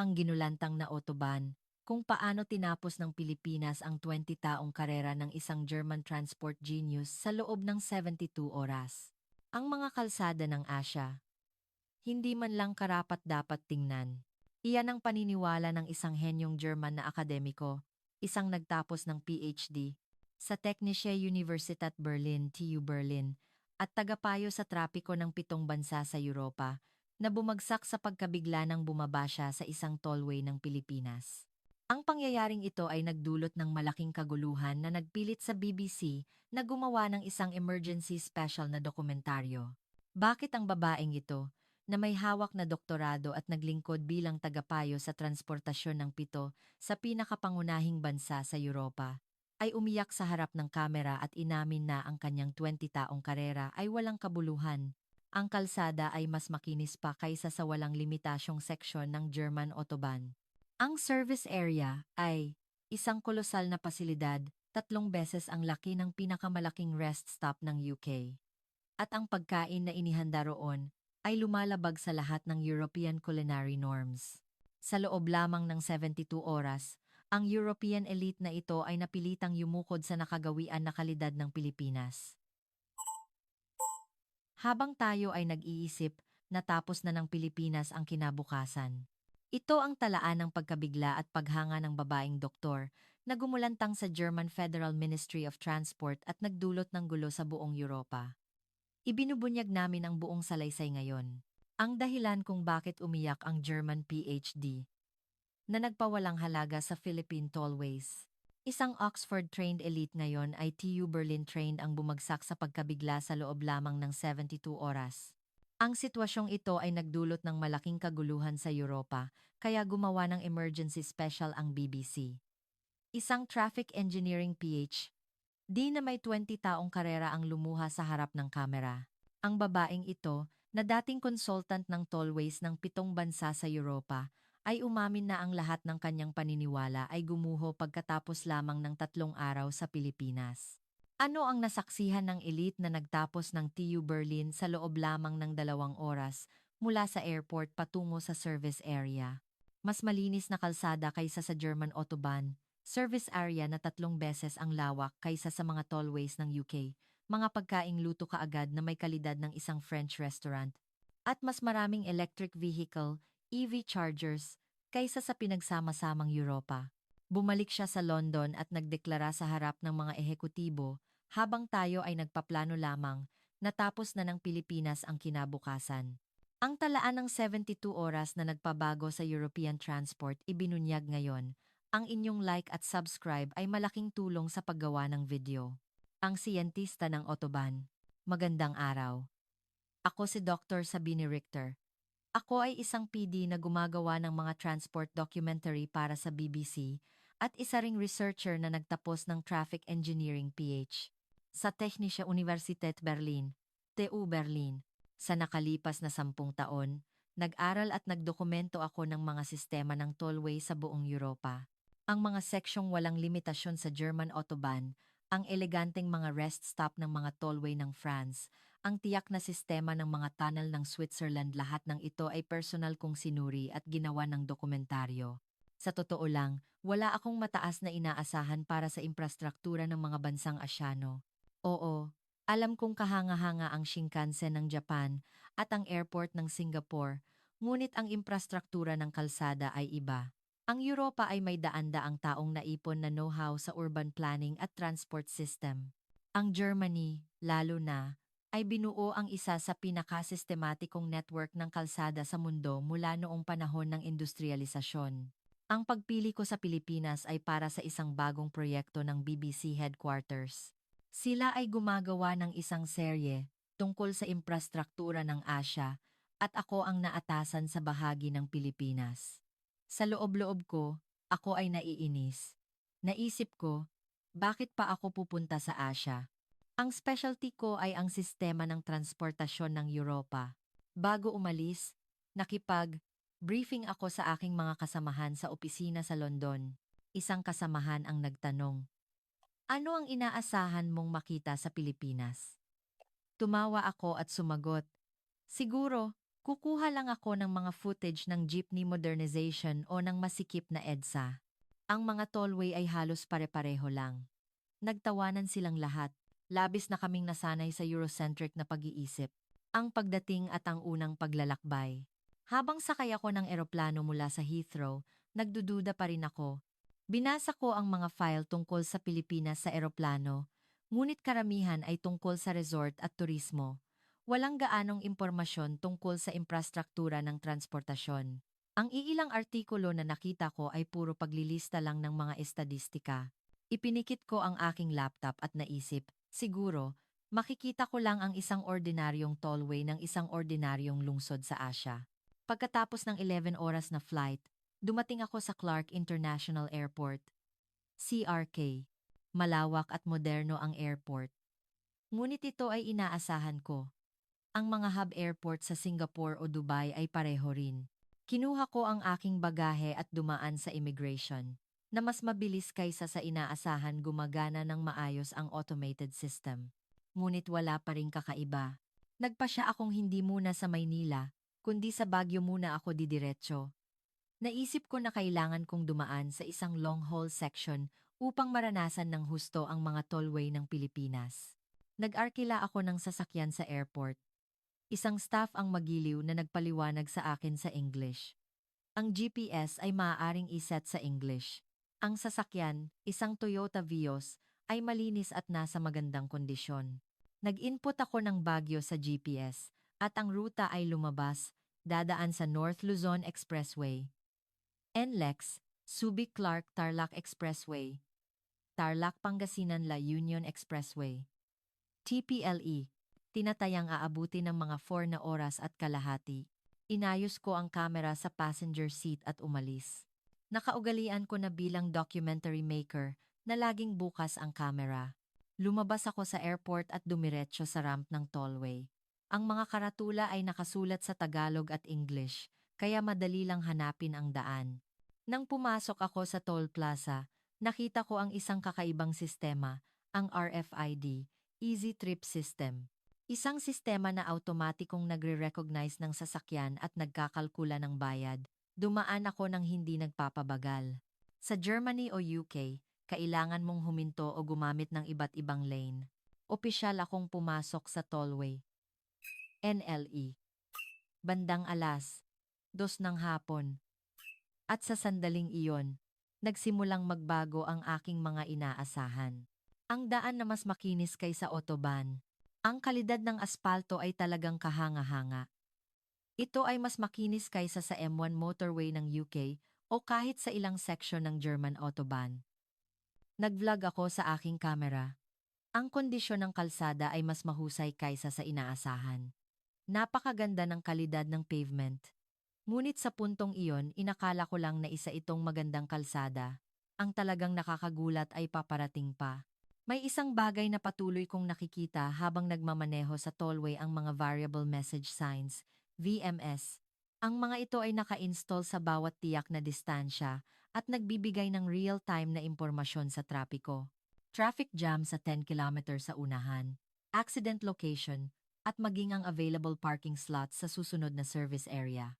Ang Ginulantang na Autobahn, kung paano tinapos ng Pilipinas ang 20 taong karera ng isang German transport genius sa loob ng 72 oras. Ang mga kalsada ng Asya, hindi man lang karapat-dapat tingnan. Iyan ang paniniwala ng isang henyong German na akademiko, isang nagtapos ng PhD sa Technische Universität Berlin, TU Berlin, at tagapayo sa trapiko ng 7 bansa sa Europa, na bumagsak sa pagkabigla ng bumaba siya sa isang tollway ng Pilipinas. Ang pangyayaring ito ay nagdulot ng malaking kaguluhan na nagpilit sa BBC na gumawa ng isang emergency special na dokumentaryo. Bakit ang babaeng ito, na may hawak na doktorado at naglingkod bilang tagapayo sa transportasyon ng 7 sa pinakapangunahing bansa sa Europa, ay umiyak sa harap ng kamera at inamin na ang kanyang 20 taong karera ay walang kabuluhan? Ang kalsada ay mas makinis pa kaysa sa walang limitasyong seksyon ng German Autobahn. Ang service area ay isang kolosal na pasilidad, 3 beses ang laki ng pinakamalaking rest stop ng UK. At ang pagkain na inihanda roon ay lumalabag sa lahat ng European culinary norms. Sa loob lamang ng 72 oras, ang European elite na ito ay napilitang yumukod sa nakagawian na kalidad ng Pilipinas. Habang tayo ay nag-iisip, natapos na ng Pilipinas ang kinabukasan. Ito ang talaan ng pagkabigla at paghanga ng babaeng doktor na gumulantang sa German Federal Ministry of Transport at nagdulot ng gulo sa buong Europa. Ibinubunyag namin ang buong salaysay ngayon. Ang dahilan kung bakit umiyak ang German PhD na nagpawalang halaga sa Philippine tollways. Isang Oxford-trained elite ngayon ay TU Berlin-trained ang bumagsak sa pagkabigla sa loob lamang ng 72 oras. Ang sitwasyong ito ay nagdulot ng malaking kaguluhan sa Europa, kaya gumawa ng emergency special ang BBC. Isang traffic engineering PhD na may 20 taong karera ang lumuha sa harap ng kamera. Ang babaeng ito, na dating consultant ng tollways ng 7 bansa sa Europa, ay umamin na ang lahat ng kanyang paniniwala ay gumuho pagkatapos lamang ng 3 araw sa Pilipinas. Ano ang nasaksihan ng elite na nagtapos ng TU Berlin sa loob lamang ng 2 oras mula sa airport patungo sa service area? Mas malinis na kalsada kaysa sa German Autobahn, service area na 3 beses ang lawak kaysa sa mga tollways ng UK, mga pagkaing luto kaagad na may kalidad ng isang French restaurant, at mas maraming electric vehicle, EV chargers, kaysa sa pinagsama-samang Europa. Bumalik siya sa London at nagdeklara sa harap ng mga ehekutibo, habang tayo ay nagpaplano lamang, natapos na ng Pilipinas ang kinabukasan. Ang talaan ng 72 oras na nagpabago sa European transport ibinunyag ngayon. Ang inyong like at subscribe ay malaking tulong sa paggawa ng video. Ang siyentista ng Autobahn. Magandang araw. Ako si Dr. Sabine Richter. Ako ay isang PD na gumagawa ng mga transport documentary para sa BBC at isa ring researcher na nagtapos ng Traffic Engineering PH sa Technische Universität Berlin, TU Berlin. Sa nakalipas na 10 taon, nag-aral at nagdokumento ako ng mga sistema ng tollway sa buong Europa. Ang mga seksyong walang limitasyon sa German Autobahn, ang eleganteng mga rest stop ng mga tollway ng France, ang tiyak na sistema ng mga tunnel ng Switzerland, lahat ng ito ay personal kong sinuri at ginawa ng dokumentaryo. Sa totoo lang, wala akong mataas na inaasahan para sa infrastruktura ng mga bansang Asyano. Oo, alam kong kahanga-hanga ang Shinkansen ng Japan at ang airport ng Singapore, ngunit ang infrastruktura ng kalsada ay iba. Ang Europa ay may daan-daang taong naipon na know-how sa urban planning at transport system. Ang Germany, lalo na, ay binuo ang isa sa pinakasistematikong network ng kalsada sa mundo mula noong panahon ng industrialisasyon. Ang pagpili ko sa Pilipinas ay para sa isang bagong proyekto ng BBC Headquarters. Sila ay gumagawa ng isang serye tungkol sa infrastruktura ng Asya at ako ang naatasan sa bahagi ng Pilipinas. Sa loob-loob ko, ako ay naiinis. Naisip ko, bakit pa ako pupunta sa Asya? Ang specialty ko ay ang sistema ng transportasyon ng Europa. Bago umalis, nakipag-briefing ako sa aking mga kasamahan sa opisina sa London. Isang kasamahan ang nagtanong, ano ang inaasahan mong makita sa Pilipinas? Tumawa ako at sumagot, siguro, Kukuha lang ako ng mga footage ng jeepney modernization o ng masikip na EDSA. Ang mga tollway ay halos pare-pareho lang. Nagtawanan silang lahat. Labis na kaming nasanay sa Eurocentric na pag-iisip. Ang pagdating at ang unang paglalakbay. Habang sakay ako ng eroplano mula sa Heathrow, nagdududa pa rin ako. Binasa ko ang mga file tungkol sa Pilipinas sa eroplano, ngunit karamihan ay tungkol sa resort at turismo. Walang gaanong impormasyon tungkol sa infrastruktura ng transportasyon. Ang iilang artikulo na nakita ko ay puro paglilista lang ng mga estadistika. Ipinikit ko ang aking laptop at naisip, siguro, makikita ko lang ang isang ordinaryong tollway ng isang ordinaryong lungsod sa Asia. Pagkatapos ng 11 oras na flight, dumating ako sa Clark International Airport, CRK. Malawak at moderno ang airport. Ngunit ito ay inaasahan ko. Ang mga hub airport sa Singapore o Dubai ay pareho rin. Kinuha ko ang aking bagahe at dumaan sa immigration, na mas mabilis kaysa sa inaasahan gumagana ng maayos ang automated system. Ngunit wala pa ring kakaiba. Nagpasya akong hindi muna sa Maynila, kundi sa Baguio muna ako didiretso. Naisip ko na kailangan kong dumaan sa isang long-haul section upang maranasan ng husto ang mga tollway ng Pilipinas. Nag-arkila ako ng sasakyan sa airport. Isang staff ang magiliw na nagpaliwanag sa akin sa English. Ang GPS ay maaaring iset sa English. Ang sasakyan, isang Toyota Vios, ay malinis at nasa magandang kondisyon. Nag-input ako ng Baguio sa GPS at ang ruta ay lumabas, dadaan sa North Luzon Expressway, NLEX, Subic-Clark Tarlac Expressway, Tarlac Pangasinan La Union Expressway, TPLE. Tinatayang aabuti ng mga 4 na oras at kalahati. Inayos ko ang kamera sa passenger seat at umalis. Nakaugalian ko na bilang documentary maker na laging bukas ang kamera. Lumabas ako sa airport at dumiretso sa ramp ng tollway. Ang mga karatula ay nakasulat sa Tagalog at English, kaya madali lang hanapin ang daan. Nang pumasok ako sa toll plaza, nakita ko ang isang kakaibang sistema, ang RFID, Easy Trip System. Isang sistema na automatikong nagre-recognize ng sasakyan at nagkakalkula ng bayad. Dumaan ako ng hindi nagpapabagal. Sa Germany o UK, kailangan mong huminto o gumamit ng iba't ibang lane. Opisyal akong pumasok sa tollway. NLE. Bandang alas 2 ng hapon. At sa sandaling iyon, nagsimulang magbago ang aking mga inaasahan. Ang daan na mas makinis kaysa autobahn. Ang kalidad ng aspalto ay talagang kahanga-hanga. Ito ay mas makinis kaysa sa M1 motorway ng UK o kahit sa ilang seksyon ng German Autobahn. Nag-vlog ako sa aking kamera. Ang kondisyon ng kalsada ay mas mahusay kaysa sa inaasahan. Napakaganda ng kalidad ng pavement. Ngunit sa puntong iyon, inakala ko lang na isa itong magandang kalsada. Ang talagang nakakagulat ay paparating pa. May isang bagay na patuloy kong nakikita habang nagmamaneho sa tollway, ang mga variable message signs, VMS. Ang mga ito ay naka-install sa bawat tiyak na distansya at nagbibigay ng real-time na impormasyon sa trapiko. Traffic jam sa 10 kilometers sa unahan, accident location, at maging ang available parking slots sa susunod na service area.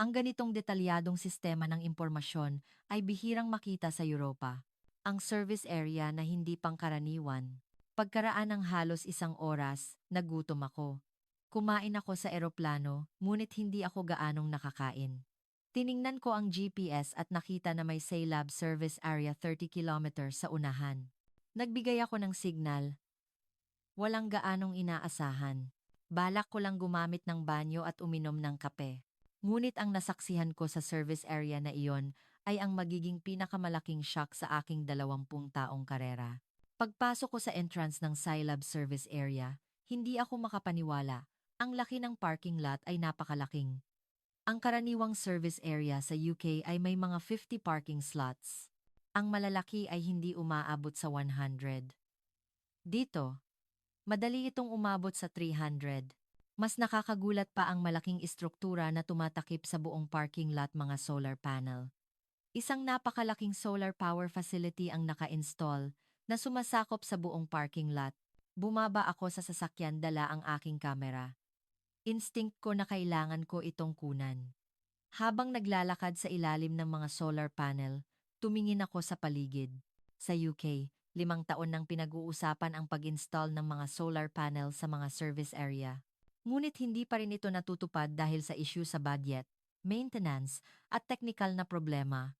Ang ganitong detalyadong sistema ng impormasyon ay bihirang makita sa Europa. Ang service area na hindi pangkaraniwan. Pagkaraan ng halos 1 oras, nagutom ako. Kumain ako sa eroplano, ngunit hindi ako gaanong nakakain. Tiningnan ko ang GPS at nakita na may Saylab service area 30 kilometers sa unahan. Nagbigay ako ng signal. Walang gaanong inaasahan. Balak ko lang gumamit ng banyo at uminom ng kape. Ngunit ang nasaksihan ko sa service area na iyon ay ang magiging pinakamalaking shock sa aking 20 taong karera. Pagpasok ko sa entrance ng Saylab service area, hindi ako makapaniwala. Ang laki ng parking lot ay napakalaking. Ang karaniwang service area sa UK ay may mga 50 parking slots. Ang malalaki ay hindi umaabot sa 100. Dito, madali itong umabot sa 300. Mas nakakagulat pa ang malaking istruktura na tumatakip sa buong parking lot, mga solar panel. Isang napakalaking solar power facility ang naka-install na sumasakop sa buong parking lot. Bumaba ako sa sasakyan, dala ang aking kamera. Instinct ko na kailangan ko itong kunan. Habang naglalakad sa ilalim ng mga solar panel, tumingin ako sa paligid. Sa UK, 5 taon nang pinag-uusapan ang pag-install ng mga solar panel sa mga service area. Ngunit hindi pa rin ito natutupad dahil sa issue sa budget, maintenance, at technical na problema.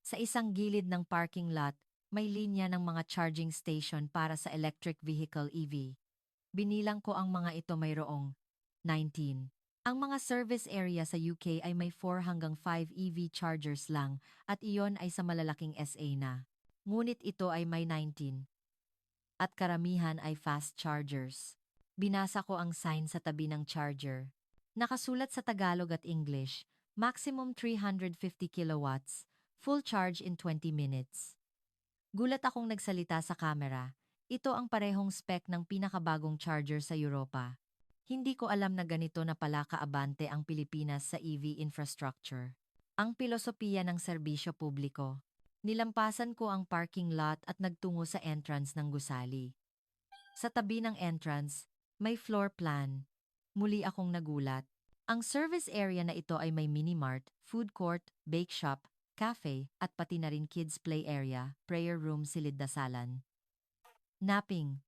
Sa isang gilid ng parking lot, may linya ng mga charging station para sa electric vehicle EV. Binilang ko ang mga ito mayroong 19. Ang mga service area sa UK ay may 4 hanggang 5 EV chargers lang at iyon ay sa malalaking SA na. Ngunit ito ay may 19 at karamihan ay fast chargers. Binasa ko ang sign sa tabi ng charger. Nakasulat sa Tagalog at English, maximum 350 kilowatts, full charge in 20 minutes. Gulat akong nagsalita sa camera. Ito ang parehong spec ng pinakabagong charger sa Europa. Hindi ko alam na ganito na pala kaabante ang Pilipinas sa EV infrastructure. Ang pilosopiya ng serbisyo publiko. Nilampasan ko ang parking lot at nagtungo sa entrance ng gusali. Sa tabi ng entrance, may floor plan. Muli akong nagulat. Ang service area na ito ay may mini-mart, food court, bake shop, cafe, at pati na rin kids play area, prayer room, silid-dasalan, napping,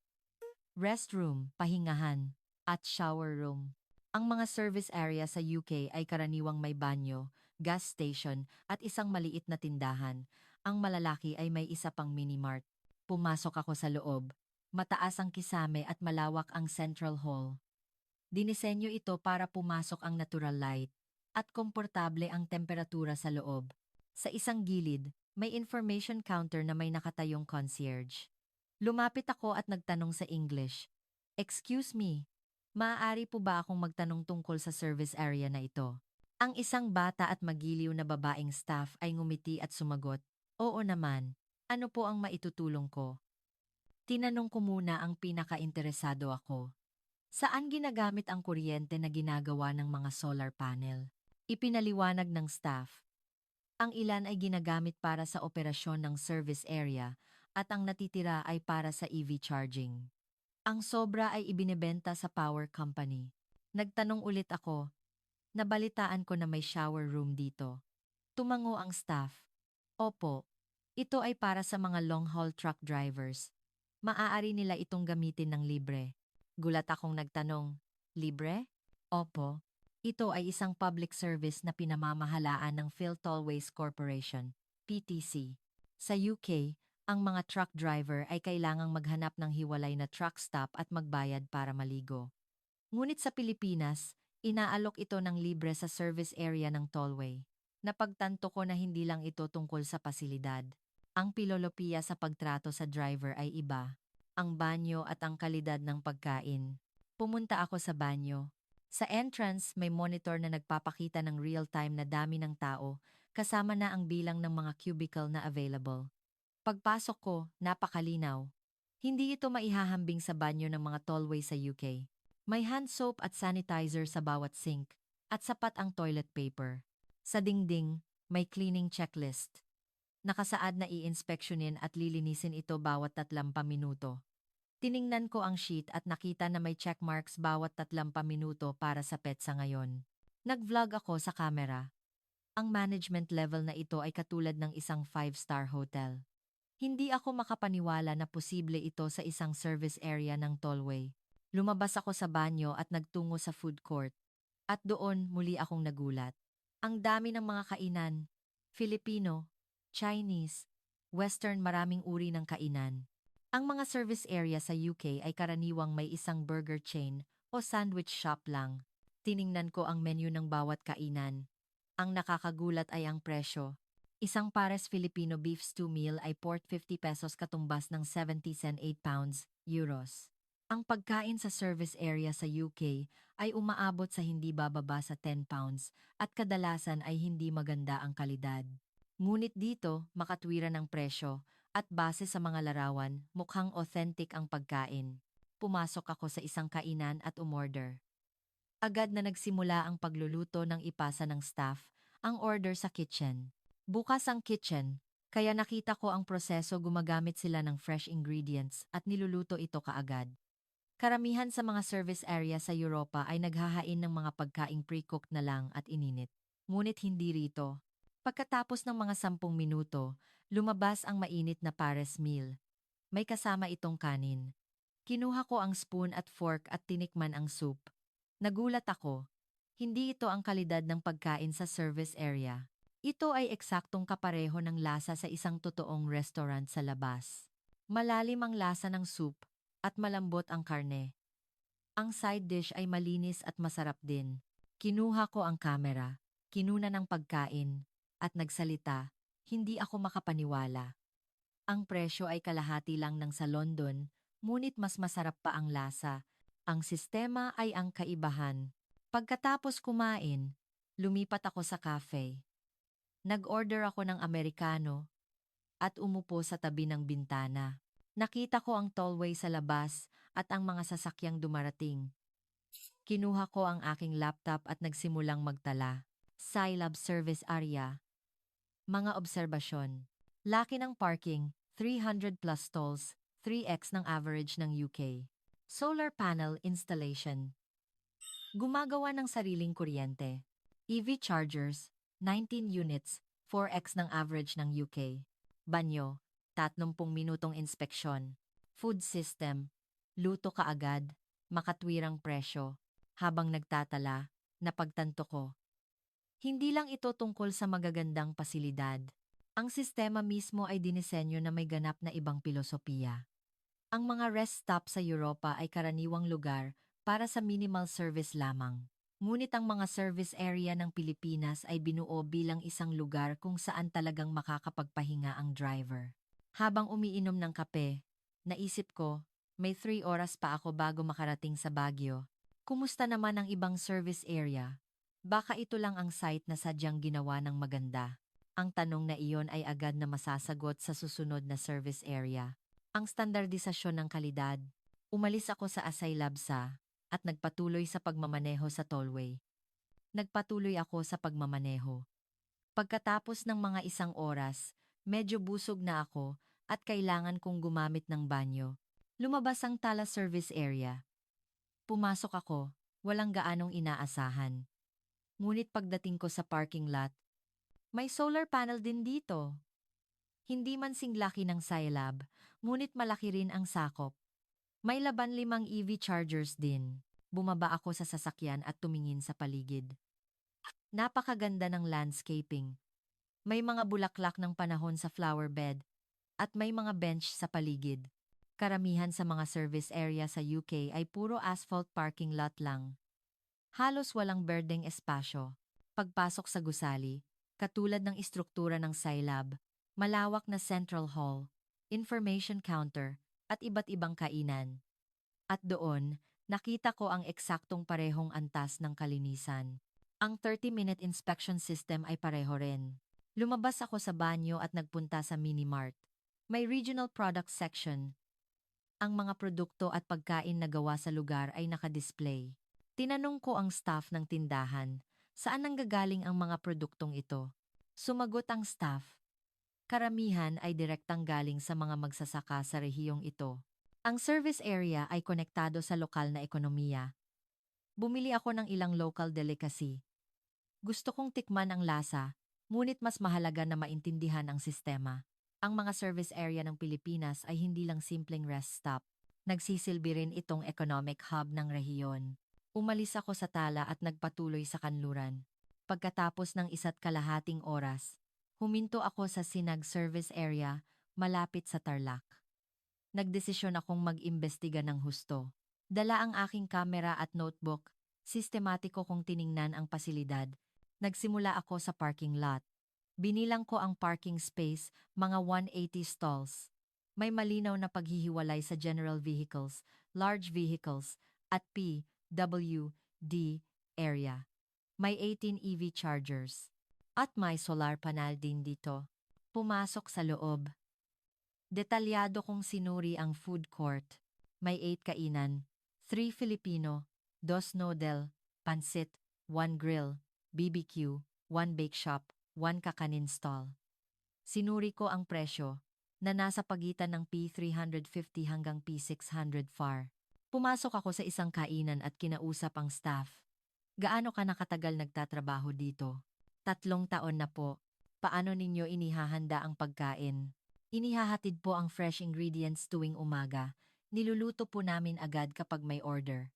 restroom, pahingahan, at shower room. Ang mga service area sa UK ay karaniwang may banyo, gas station, at isang maliit na tindahan. Ang malalaki ay may isa pang mini-mart. Pumasok ako sa loob. Mataas ang kisame at malawak ang central hall. Dinisenyo ito para pumasok ang natural light at komportable ang temperatura sa loob. Sa isang gilid, may information counter na may nakatayong concierge. Lumapit ako at nagtanong sa English. "Excuse me, maaari po ba akong magtanong tungkol sa service area na ito?" Ang isang bata at magiliw na babaeng staff ay ngumiti at sumagot, "Oo naman, ano po ang maitutulong ko?" Tinanong ko muna ang pinaka-interesado ako. Saan ginagamit ang kuryente na ginagawa ng mga solar panel? Ipinaliwanag ng staff. Ang ilan ay ginagamit para sa operasyon ng service area at ang natitira ay para sa EV charging. Ang sobra ay ibinebenta sa power company. Nagtanong ulit ako, nabalitaan ko na may shower room dito. Tumango ang staff. Opo, ito ay para sa mga long-haul truck drivers. Maaari nila itong gamitin ng libre. Gulat akong nagtanong, libre? Opo, ito ay isang public service na pinamamahalaan ng Philtollways Corporation, PTC. Sa UK, ang mga truck driver ay kailangang maghanap ng hiwalay na truck stop at magbayad para maligo. Ngunit sa Pilipinas, inaalok ito ng libre sa service area ng tollway. Napagtanto ko na hindi lang ito tungkol sa pasilidad. Ang pilolopiya sa pagtrato sa driver ay iba. Ang banyo at ang kalidad ng pagkain. Pumunta ako sa banyo. Sa entrance, may monitor na nagpapakita ng real-time na dami ng tao, kasama na ang bilang ng mga cubicle na available. Pagpasok ko, napakalinaw. Hindi ito maihahambing sa banyo ng mga tollway sa UK. May hand soap at sanitizer sa bawat sink, at sapat ang toilet paper. Sa dingding, may cleaning checklist. Nakasaad na i-inspeksyonin at lilinisin ito bawat 30 minuto. Tiningnan ko ang sheet at nakita na may checkmarks bawat 30 minuto para sa petsa ngayon. Nag-vlog ako sa camera. Ang management level na ito ay katulad ng isang 5-star hotel. Hindi ako makapaniwala na posible ito sa isang service area ng tollway. Lumabas ako sa banyo at nagtungo sa food court. At doon muli akong nagulat. Ang dami ng mga kainan. Filipino, Chinese, Western, maraming uri ng kainan. Ang mga service area sa UK ay karaniwang may isang burger chain o sandwich shop lang. Tiningnan ko ang menu ng bawat kainan. Ang nakakagulat ay ang presyo. Isang pares Filipino beef stew meal ay port 50 pesos katumbas ng 70 and 8 pounds, euros. Ang pagkain sa service area sa UK ay umaabot sa hindi bababa sa 10 pounds at kadalasan ay hindi maganda ang kalidad. Ngunit dito, makatwiran ang presyo at base sa mga larawan, mukhang authentic ang pagkain. Pumasok ako sa isang kainan at umorder. Agad na nagsimula ang pagluluto ng ipasa ng staff, ang order sa kitchen. Bukas ang kitchen, kaya nakita ko ang proseso, gumagamit sila ng fresh ingredients at niluluto ito kaagad. Karamihan sa mga service area sa Europa ay naghahain ng mga pagkaing pre-cooked na lang at ininit. Ngunit hindi rito. Pagkatapos ng mga 10 minuto, lumabas ang mainit na pares meal. May kasama itong kanin. Kinuha ko ang spoon at fork at tinikman ang soup. Nagulat ako. Hindi ito ang kalidad ng pagkain sa service area. Ito ay eksaktong kapareho ng lasa sa isang totoong restaurant sa labas. Malalim ang lasa ng soup at malambot ang karne. Ang side dish ay malinis at masarap din. Kinuha ko ang kamera, kinuna ng pagkain, at nagsalita. Hindi ako makapaniwala. Ang presyo ay kalahati lang ng sa London, ngunit mas masarap pa ang lasa. Ang sistema ay ang kaibahan. Pagkatapos kumain, lumipat ako sa cafe. Nag-order ako ng Amerikano at umupo sa tabi ng bintana. Nakita ko ang tollway sa labas at ang mga sasakyang dumarating. Kinuha ko ang aking laptop at nagsimulang magtala. Scilab Service Area. Mga obserbasyon. Laki ng parking, 300 plus stalls, 3x ng average ng UK. Solar panel installation. Gumagawa ng sariling kuryente. EV chargers, 19 units, 4x ng average ng UK. Banyo, 30 minutong inspeksyon. Food system, luto kaagad, makatwirang presyo. Habang nagtatala, napagtanto ko. Hindi lang ito tungkol sa magagandang pasilidad. Ang sistema mismo ay dinisenyo na may ganap na ibang pilosopiya. Ang mga rest stop sa Europa ay karaniwang lugar para sa minimal service lamang. Ngunit ang mga service area ng Pilipinas ay binuo bilang isang lugar kung saan talagang makakapagpahinga ang driver. Habang umiinom ng kape, naisip ko, may 3 oras pa ako bago makarating sa Baguio. Kumusta naman ang ibang service area? Baka ito lang ang site na sadyang ginawa ng maganda. Ang tanong na iyon ay agad na masasagot sa susunod na service area. Ang standardisasyon ng kalidad. Umalis ako sa Asay Labsa at nagpatuloy sa pagmamaneho sa tollway. Nagpatuloy ako sa pagmamaneho. Pagkatapos ng mga 1 oras, medyo busog na ako at kailangan kong gumamit ng banyo. Lumabas ang Tala Service Area. Pumasok ako, walang gaanong inaasahan. Ngunit pagdating ko sa parking lot, may solar panel din dito. Hindi man singlaki ng Scilab, ngunit malaki rin ang sakop. May laban 5 EV chargers din. Bumaba ako sa sasakyan at tumingin sa paligid. Napakaganda ng landscaping. May mga bulaklak ng panahon sa flower bed at may mga bench sa paligid. Karamihan sa mga service area sa UK ay puro asphalt parking lot lang. Halos walang berdeng espasyo. Pagpasok sa gusali, katulad ng istruktura ng Scilab, malawak na central hall, information counter, at iba't ibang kainan. At doon, nakita ko ang eksaktong parehong antas ng kalinisan. Ang 30-minute inspection system ay pareho rin. Lumabas ako sa banyo at nagpunta sa mini-mart. May regional products section. Ang mga produkto at pagkain na gawa sa lugar ay nakadisplay. Tinanong ko ang staff ng tindahan, saan nanggagaling ang mga produktong ito? Sumagot ang staff. Karamihan ay direktang galing sa mga magsasaka sa rehiyong ito. Ang service area ay konektado sa lokal na ekonomiya. Bumili ako ng ilang local delicacy. Gusto kong tikman ang lasa, ngunit mas mahalaga na maintindihan ang sistema. Ang mga service area ng Pilipinas ay hindi lang simpleng rest stop. Nagsisilbi rin itong economic hub ng rehiyon. Umalis ako sa Tala at nagpatuloy sa kanluran. Pagkatapos ng 1.5 oras, huminto ako sa Sinag Service Area, malapit sa Tarlac. Nagdesisyon akong mag-imbestiga ng husto. Dala ang aking kamera at notebook, sistematiko kong tiningnan ang pasilidad. Nagsimula ako sa parking lot. Binilang ko ang parking space, mga 180 stalls. May malinaw na paghihiwalay sa general vehicles, large vehicles, at PWD area. May 18 EV chargers. At may solar panel din dito. Pumasok sa loob. Detalyado kong sinuri ang food court. May 8 kainan, 3 Filipino, 2 noodle, pansit, 1 grill, BBQ, 1 bake shop, 1 kakanin stall. Sinuri ko ang presyo na nasa pagitan ng P350 hanggang P600 FAR. Pumasok ako sa isang kainan at kinausap ang staff. Gaano ka nakatagal nagtatrabaho dito? 3 taon na po. Paano ninyo inihahanda ang pagkain? Inihahatid po ang fresh ingredients tuwing umaga. Niluluto po namin agad kapag may order.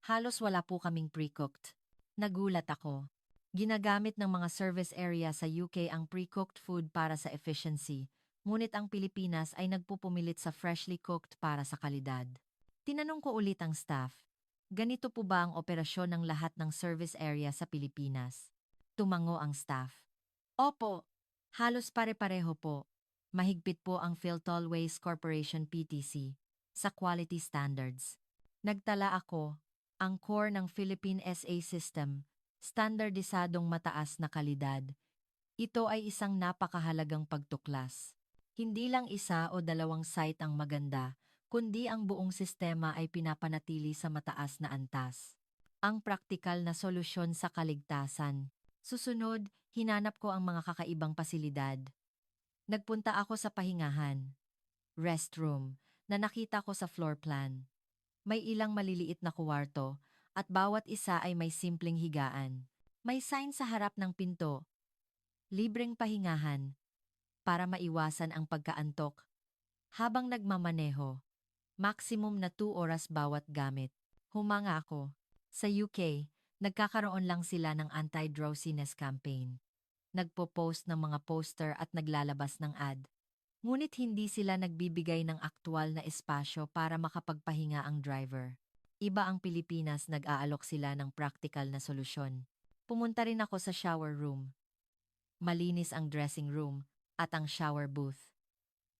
Halos wala po kaming pre-cooked. Nagulat ako. Ginagamit ng mga service area sa UK ang pre-cooked food para sa efficiency, ngunit ang Pilipinas ay nagpupumilit sa freshly cooked para sa kalidad. Tinanong ko ulit ang staff, ganito po ba ang operasyon ng lahat ng service area sa Pilipinas? Tumango ang staff. Opo, halos pare-pareho po. Mahigpit po ang Philtollways Corporation PTC sa quality standards. Nagtala ako, ang core ng Philippine SA system, standardisadong mataas na kalidad. Ito ay isang napakahalagang pagtuklas. Hindi lang isa o dalawang site ang maganda, kundi ang buong sistema ay pinapanatili sa mataas na antas. Ang praktikal na solusyon sa kaligtasan. Susunod, hinanap ko ang mga kakaibang pasilidad. Nagpunta ako sa pahingahan, restroom, na nakita ko sa floor plan. May ilang maliliit na kuwarto at bawat isa ay may simpleng higaan. May sign sa harap ng pinto, libreng pahingahan, para maiwasan ang pagkaantok. Habang nagmamaneho, maximum na 2 oras bawat gamit. Humanga ako. Sa UK, nagkakaroon lang sila ng anti-drowsiness campaign. Nagpo-post ng mga poster at naglalabas ng ad. Ngunit hindi sila nagbibigay ng aktwal na espasyo para makapagpahinga ang driver. Iba ang Pilipinas, nag-aalok sila ng practical na solusyon. Pumunta rin ako sa shower room. Malinis ang dressing room at ang shower booth.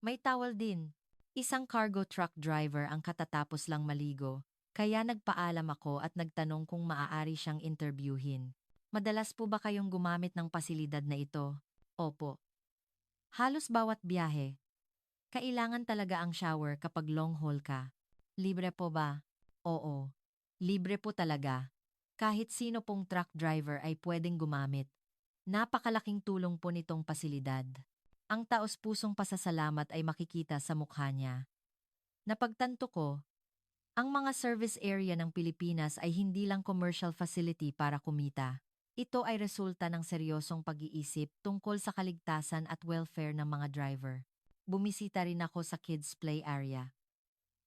May towel din. Isang cargo truck driver ang katatapos lang maligo, kaya nagpaalam ako at nagtanong kung maaari siyang interviewin. Madalas po ba kayong gumamit ng pasilidad na ito? Opo. Halos bawat biyahe. Kailangan talaga ang shower kapag long haul ka. Libre po ba? Oo. Libre po talaga. Kahit sino pong truck driver ay pwedeng gumamit. Napakalaking tulong po nitong pasilidad. Ang taos-pusong pasasalamat ay makikita sa mukha niya. Napagtanto ko, ang mga service area ng Pilipinas ay hindi lang commercial facility para kumita. Ito ay resulta ng seryosong pag-iisip tungkol sa kaligtasan at welfare ng mga driver. Bumisita rin ako sa kids play area.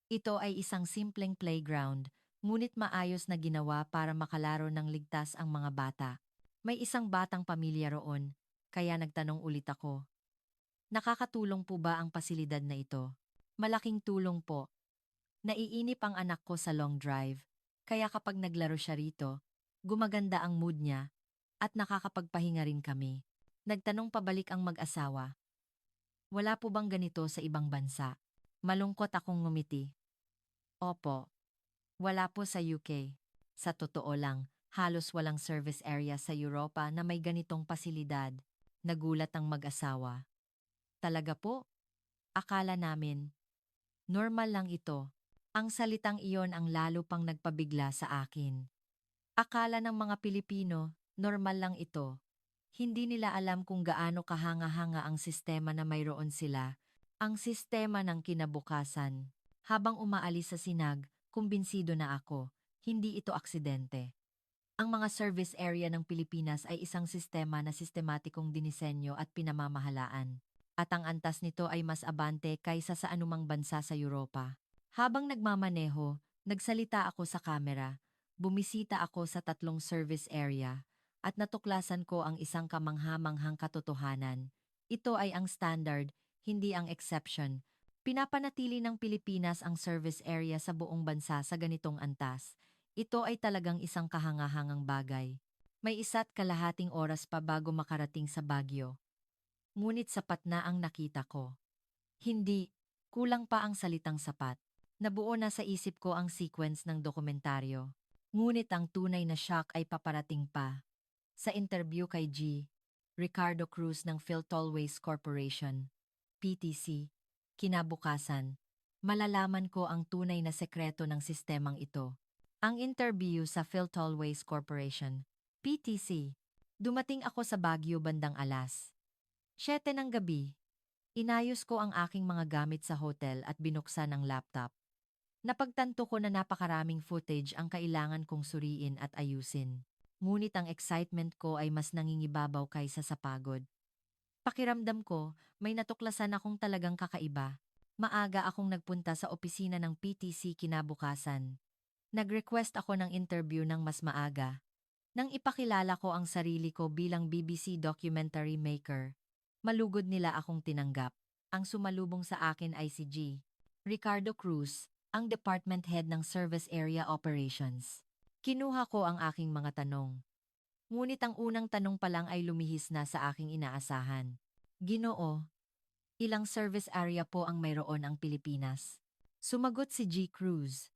Ito ay isang simpleng playground, ngunit maayos na ginawa para makalaro ng ligtas ang mga bata. May isang batang pamilya roon, kaya nagtanong ulit ako. Nakakatulong po ba ang pasilidad na ito? Malaking tulong po. Naiinip ang anak ko sa long drive, kaya kapag naglaro siya rito, gumaganda ang mood niya at nakakapagpahinga rin kami. Nagtanong pabalik ang mag-asawa. Wala po bang ganito sa ibang bansa? Malungkot akong ngumiti. Opo, wala po sa UK. Sa totoo lang, halos walang service area sa Europa na may ganitong pasilidad. Nagulat ang mag-asawa. Talaga po? Akala namin. Normal lang ito. Ang salitang iyon ang lalo pang nagpabigla sa akin. Akala ng mga Pilipino, normal lang ito. Hindi nila alam kung gaano kahanga-hanga ang sistema na mayroon sila, ang sistema ng kinabukasan. Habang umaalis sa sinag, kumbinsido na ako, hindi ito aksidente. Ang mga service area ng Pilipinas ay isang sistema na sistematikong dinisenyo at pinamamahalaan. At ang antas nito ay mas abante kaysa sa anumang bansa sa Europa. Habang nagmamaneho, nagsalita ako sa kamera, bumisita ako sa 3 service area, at natuklasan ko ang isang kamangha-manghang katotohanan. Ito ay ang standard, hindi ang exception. Pinapanatili ng Pilipinas ang service area sa buong bansa sa ganitong antas. Ito ay talagang isang kahangahangang bagay. May 1.5 oras pa bago makarating sa Baguio. Ngunit sapat na ang nakita ko. Hindi, kulang pa ang salitang sapat. Nabuo na sa isip ko ang sequence ng dokumentaryo. Ngunit ang tunay na shock ay paparating pa. Sa interview kay Ricardo Cruz ng Philtollways Corporation, PTC, kinabukasan, malalaman ko ang tunay na sekreto ng sistemang ito. Ang interview sa Philtollways Corporation, PTC, dumating ako sa Baguio bandang alas 7 ng gabi. Inayos ko ang aking mga gamit sa hotel at binuksan ang laptop. Napagtanto ko na napakaraming footage ang kailangan kong suriin at ayusin. Ngunit ang excitement ko ay mas nangingibabaw kaysa sa pagod. Pakiramdam ko, may natuklasan akong talagang kakaiba. Maaga akong nagpunta sa opisina ng PTC kinabukasan. Nag-request ako ng interview ng mas maaga. Nang ipakilala ko ang sarili ko bilang BBC documentary maker, malugod nila akong tinanggap. Ang sumalubong sa akin ay si Ricardo Cruz, ang department head ng Service Area Operations. Kinuha ko ang aking mga tanong. Ngunit ang unang tanong pa lang ay lumihis na sa aking inaasahan. Ginoo, ilang service area po ang mayroon ang Pilipinas? Sumagot si Cruz.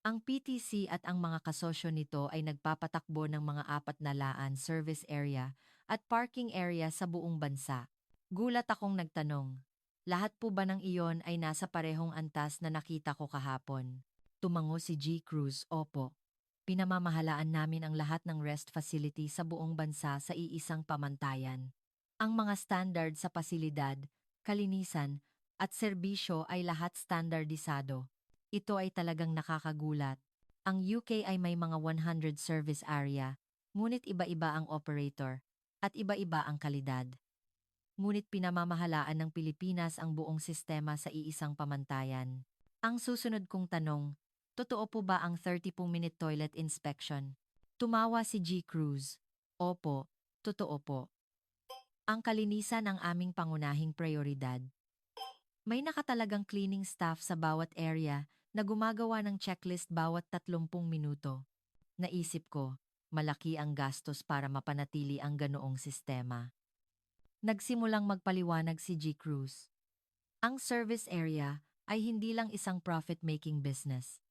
Ang PTC at ang mga kasosyo nito ay nagpapatakbo ng mga 400 service area at parking area sa buong bansa. Gulat akong nagtanong. Lahat po ba ng iyon ay nasa parehong antas na nakita ko kahapon? Tumango si Cruz, opo. Pinamamahalaan namin ang lahat ng rest facility sa buong bansa sa iisang pamantayan. Ang mga standard sa pasilidad, kalinisan, at serbisyo ay lahat standardisado. Ito ay talagang nakakagulat. Ang UK ay may mga 100 service area, ngunit iba-iba ang operator, at iba-iba ang kalidad. Ngunit pinamamahalaan ng Pilipinas ang buong sistema sa iisang pamantayan. Ang susunod kong tanong, totoo po ba ang 30-minute toilet inspection? Tumawa si Cruz. Opo, totoo po. Ang kalinisan ang aming pangunahing prioridad. May nakatalagang cleaning staff sa bawat area na gumagawa ng checklist bawat 30 minuto. Naisip ko, malaki ang gastos para mapanatili ang ganoong sistema. Nagsimulang magpaliwanag si Cruz. Ang service area ay hindi lang isang profit-making business.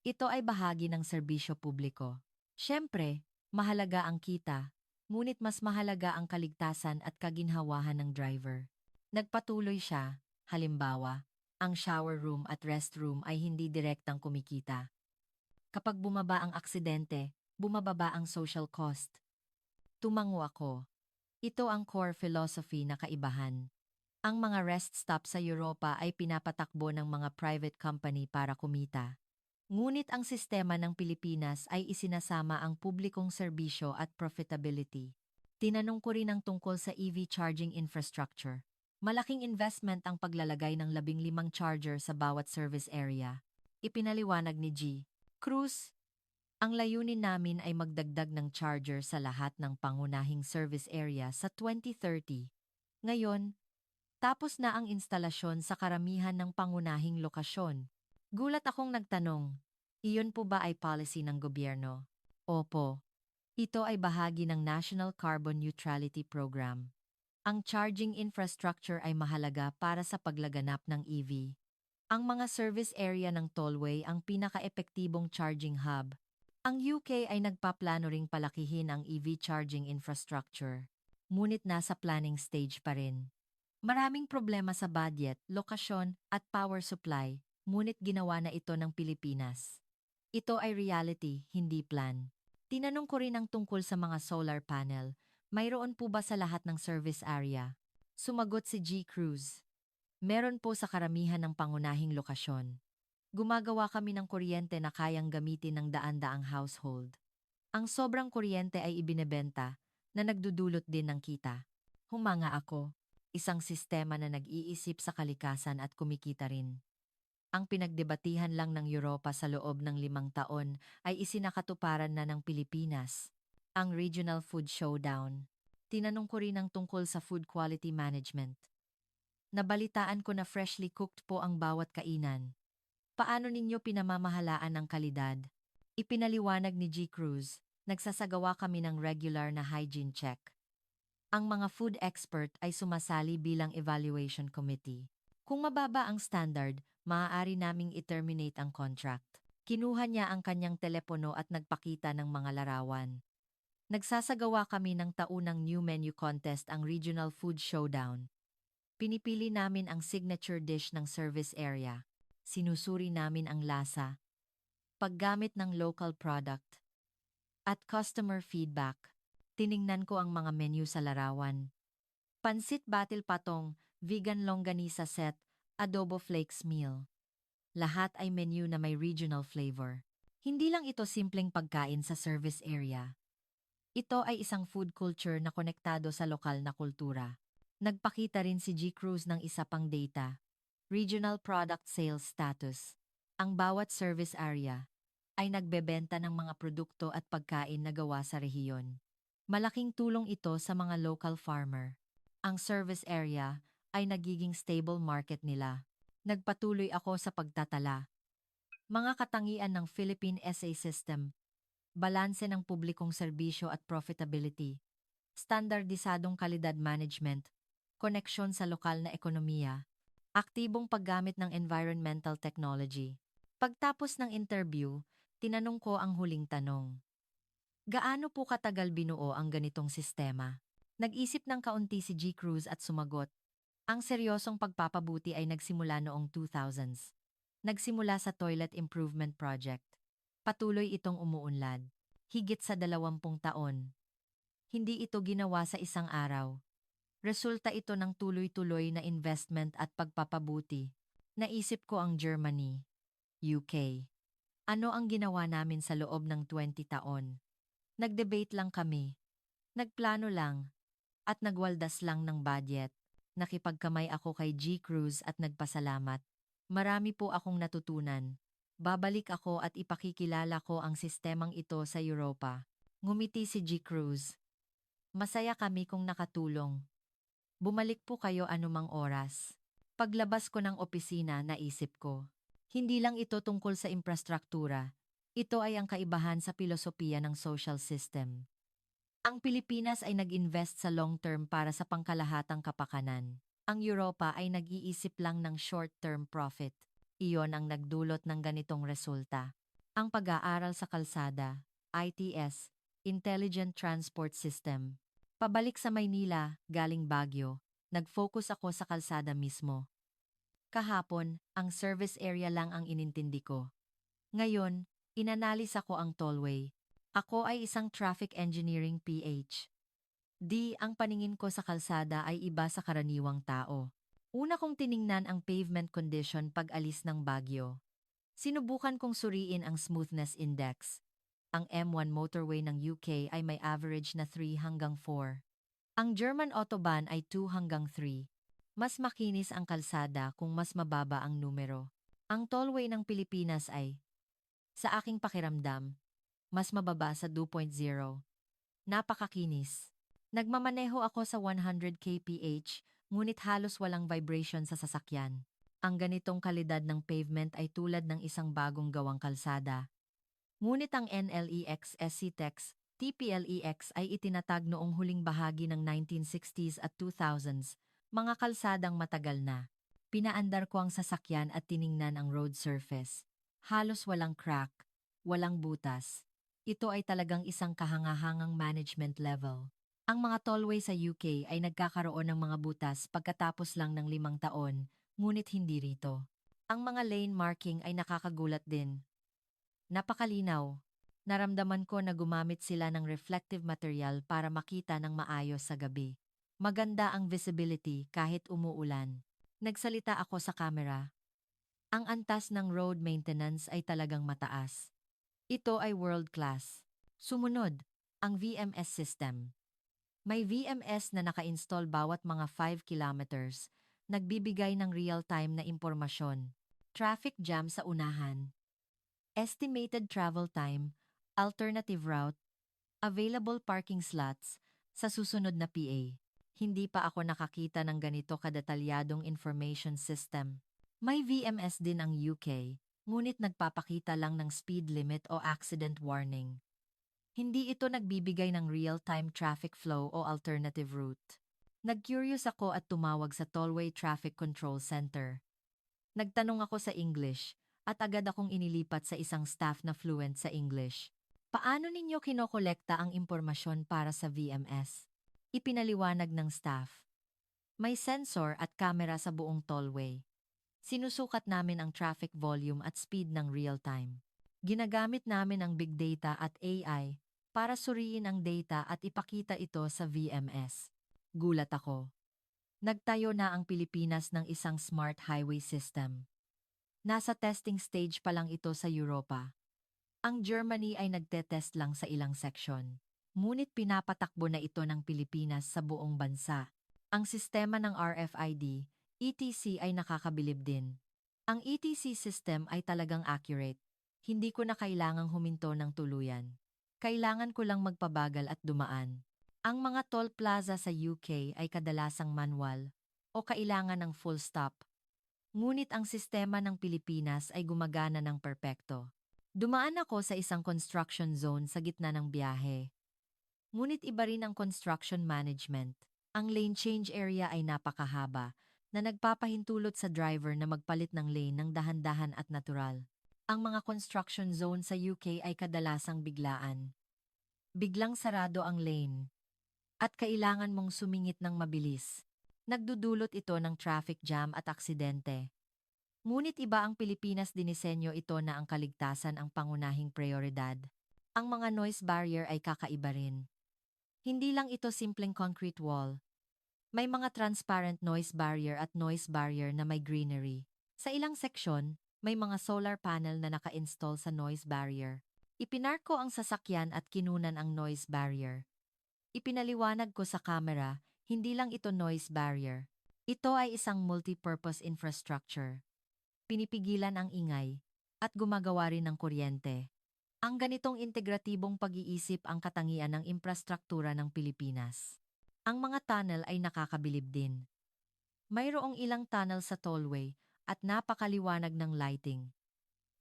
Ito ay bahagi ng serbisyo publiko. Siyempre, mahalaga ang kita, ngunit mas mahalaga ang kaligtasan at kaginhawahan ng driver. Nagpatuloy siya, halimbawa, ang shower room at restroom ay hindi direktang kumikita. Kapag bumaba ang aksidente, bumababa ang social cost. Tumango ako. Ito ang core philosophy na kaibahan. Ang mga rest stop sa Europa ay pinapatakbo ng mga private company para kumita. Ngunit ang sistema ng Pilipinas ay isinasama ang publikong serbisyo at profitability. Tinanong ko rin ang tungkol sa EV charging infrastructure. Malaking investment ang paglalagay ng 15 charger sa bawat service area. Ipinaliwanag ni Cruz, ang layunin namin ay magdagdag ng charger sa lahat ng pangunahing service area sa 2030. Ngayon, tapos na ang instalasyon sa karamihan ng pangunahing lokasyon. Gulat akong nagtanong, iyon po ba ay policy ng gobyerno? Opo. Ito ay bahagi ng National Carbon Neutrality Program. Ang charging infrastructure ay mahalaga para sa paglaganap ng EV. Ang mga service area ng tollway ang pinaka-epektibong charging hub. Ang UK ay nagpaplano ring palakihin ang EV charging infrastructure. Ngunit nasa planning stage pa rin. Maraming problema sa budget, lokasyon, at power supply, ngunit ginawa na ito ng Pilipinas. Ito ay reality, hindi plan. Tinanong ko rin ang tungkol sa mga solar panel. Mayroon po ba sa lahat ng service area? Sumagot si Cruz. Meron po sa karamihan ng pangunahing lokasyon. Gumagawa kami ng kuryente na kayang gamitin ng daan-daang household. Ang sobrang kuryente ay ibinebenta na nagdudulot din ng kita. Humanga ako. Isang sistema na nag-iisip sa kalikasan at kumikita rin. Ang pinagdebatihan lang ng Europa sa loob ng 5 taon ay isinakatuparan na ng Pilipinas. Ang Regional Food Showdown. Tinanong ko rin ang tungkol sa food quality management. Nabalitaan ko na freshly cooked po ang bawat kainan. Paano ninyo pinamamahalaan ang kalidad? Ipinaliwanag ni Cruz, nagsasagawa kami ng regular na hygiene check. Ang mga food expert ay sumasali bilang evaluation committee. Kung mababa ang standard, maaari naming i-terminate ang contract. Kinuha niya ang kanyang telepono at nagpakita ng mga larawan. Nagsasagawa kami ng taunang new menu contest, ang Regional Food Showdown. Pinipili namin ang signature dish ng service area. Sinusuri namin ang lasa, paggamit ng local product, at customer feedback. Tiningnan ko ang mga menu sa larawan. Pansit batil patong, vegan longganisa set, adobo flakes meal. Lahat ay menu na may regional flavor. Hindi lang ito simpleng pagkain sa service area. Ito ay isang food culture na konektado sa lokal na kultura. Nagpakita rin si G-Cruise ng isa pang data, regional product sales status. Ang bawat service area ay nagbebenta ng mga produkto at pagkain na gawa sa rehiyon. Malaking tulong ito sa mga local farmer. Ang service area ay nagiging stable market nila. Nagpatuloy ako sa pagtatala. Mga katangian ng Philippine SA system, balanse ng publikong serbisyo at profitability, standardisadong kalidad management, koneksyon sa lokal na ekonomiya, aktibong paggamit ng environmental technology. Pagtapos ng interview, tinanong ko ang huling tanong. Gaano po katagal binuo ang ganitong sistema? Nag-isip ng kaunti si G. Cruz at sumagot. Ang seryosong pagpapabuti ay nagsimula noong 2000s. Nagsimula sa Toilet Improvement Project. Patuloy itong umuunlad. Higit sa 20 taon. Hindi ito ginawa sa isang araw. Resulta ito ng tuloy-tuloy na investment at pagpapabuti. Naisip ko ang Germany, UK. Ano ang ginawa namin sa loob ng 20 taon? Nag-debate lang kami. Nagplano lang. At nagwaldas lang ng budget. Nakipagkamay ako kay G. Cruz at nagpasalamat. Marami po akong natutunan. Babalik ako at ipakikilala ko ang sistemang ito sa Europa. Ngumiti si G. Cruz. Masaya kami kung nakatulong. Bumalik po kayo anumang oras. Paglabas ko ng opisina, naisip ko. Hindi lang ito tungkol sa infrastruktura. Ito ay ang kaibahan sa pilosopiya ng social system. Ang Pilipinas ay nag-invest sa long-term para sa pangkalahatang kapakanan. Ang Europa ay nag-iisip lang ng short-term profit. Iyon ang nagdulot ng ganitong resulta. Ang pag-aaral sa kalsada, ITS, Intelligent Transport System. Pabalik sa Maynila, galing Baguio, nag-focus ako sa kalsada mismo. Kahapon, ang service area lang ang inintindi ko. Ngayon, inanalis ako ang tollway. Ako ay isang traffic engineering PH. Ang paningin ko sa kalsada ay iba sa karaniwang tao. Una kong tiningnan ang pavement condition pag alis ng Baguio. Sinubukan kong suriin ang smoothness index. Ang M1 motorway ng UK ay may average na 3 hanggang 4. Ang German Autobahn ay 2 hanggang 3. Mas makinis ang kalsada kung mas mababa ang numero. Ang tollway ng Pilipinas ay, sa aking pakiramdam, mas mababa sa 2.0. Napakakinis. Nagmamaneho ako sa 100 kph, ngunit halos walang vibration sa sasakyan. Ang ganitong kalidad ng pavement ay tulad ng isang bagong gawang kalsada. Ngunit ang NLEX SCTEX, TPLEX ay itinatag noong huling bahagi ng 1960s at 2000s, mga kalsadang matagal na. Pinaandar ko ang sasakyan at tiningnan ang road surface. Halos walang crack, walang butas. Ito ay talagang isang kahangahangang management level. Ang mga tollway sa UK ay nagkakaroon ng mga butas pagkatapos lang ng 5 taon, ngunit hindi rito. Ang mga lane marking ay nakakagulat din. Napakalinaw. Naramdaman ko na gumamit sila ng reflective material para makita ng maayos sa gabi. Maganda ang visibility kahit umuulan. Nagsalita ako sa camera. Ang antas ng road maintenance ay talagang mataas. Ito ay world-class. Sumunod, ang VMS system. May VMS na naka-install bawat mga 5 kilometers, nagbibigay ng real-time na impormasyon. Traffic jam sa unahan. Estimated travel time, alternative route, available parking slots, sa susunod na PA. Hindi pa ako nakakita ng ganito kadetalyadong information system. May VMS din ang UK, ngunit nagpapakita lang ng speed limit o accident warning. Hindi ito nagbibigay ng real-time traffic flow o alternative route. Nag-curious ako at tumawag sa Tollway Traffic Control Center. Nagtanong ako sa English at agad akong inilipat sa isang staff na fluent sa English. Paano ninyo kinokolekta ang impormasyon para sa VMS? Ipinaliwanag ng staff. May sensor at camera sa buong tollway. Sinusukat namin ang traffic volume at speed ng real-time. Ginagamit namin ang big data at AI para suriin ang data at ipakita ito sa VMS. Gulat ako. Nagtayo na ang Pilipinas ng isang smart highway system. Nasa testing stage pa lang ito sa Europa. Ang Germany ay nagtetest lang sa ilang seksyon. Ngunit pinapatakbo na ito ng Pilipinas sa buong bansa. Ang sistema ng RFID, ETC ay nakakabilib din. Ang ETC system ay talagang accurate. Hindi ko na kailangang huminto ng tuluyan. Kailangan ko lang magpabagal at dumaan. Ang mga toll plaza sa UK ay kadalasang manual o kailangan ng full stop. Ngunit ang sistema ng Pilipinas ay gumagana ng perpekto. Dumaan ako sa isang construction zone sa gitna ng biyahe. Ngunit iba rin ang construction management. Ang lane change area ay napakahaba na nagpapahintulot sa driver na magpalit ng lane ng dahan-dahan at natural. Ang mga construction zone sa UK ay kadalasang biglaan. Biglang sarado ang lane at kailangan mong sumingit ng mabilis. Nagdudulot ito ng traffic jam at aksidente. Ngunit iba ang Pilipinas, dinisenyo ito na ang kaligtasan ang pangunahing prioridad. Ang mga noise barrier ay kakaiba rin. Hindi lang ito simpleng concrete wall. May mga transparent noise barrier at noise barrier na may greenery. Sa ilang seksyon, may mga solar panel na naka-install sa noise barrier. Ipinark ko ang sasakyan at kinunan ang noise barrier. Ipinaliwanag ko sa camera, hindi lang ito noise barrier. Ito ay isang multi-purpose infrastructure. Pinipigilan ang ingay, at gumagawa rin ng kuryente. Ang ganitong integratibong pag-iisip ang katangian ng infrastruktura ng Pilipinas. Ang mga tunnel ay nakakabilib din. Mayroong ilang tunnel sa tollway at napakaliwanag ng lighting.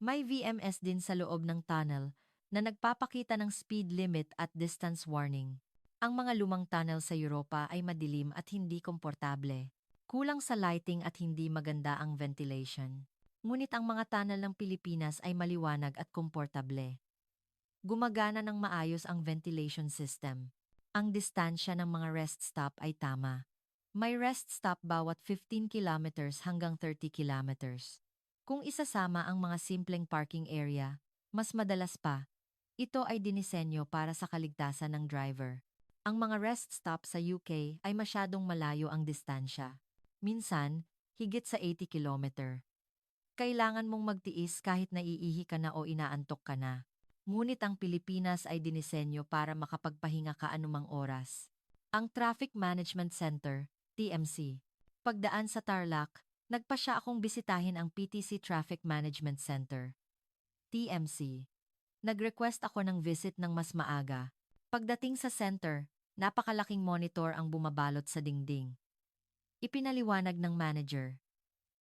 May VMS din sa loob ng tunnel na nagpapakita ng speed limit at distance warning. Ang mga lumang tunnel sa Europa ay madilim at hindi komportable. Kulang sa lighting at hindi maganda ang ventilation. Ngunit ang mga tunnel ng Pilipinas ay maliwanag at komportable. Gumagana ng maayos ang ventilation system. Ang distansya ng mga rest stop ay tama. May rest stop bawat 15 kilometers hanggang 30 kilometers. Kung isasama ang mga simpleng parking area, mas madalas pa, ito ay dinisenyo para sa kaligtasan ng driver. Ang mga rest stop sa UK ay masyadong malayo ang distansya. Minsan, higit sa 80 kilometer. Kailangan mong magtiis kahit naiihi ka na o inaantok ka na. Ngunit ang Pilipinas ay dinisenyo para makapagpahinga ka anumang oras. Ang Traffic Management Center, TMC. Pagdaan sa Tarlac, nagpasya akong bisitahin ang PTC Traffic Management Center, TMC. Nag-request ako ng visit ng mas maaga. Pagdating sa center, napakalaking monitor ang bumabalot sa dingding. Ipinaliwanag ng manager.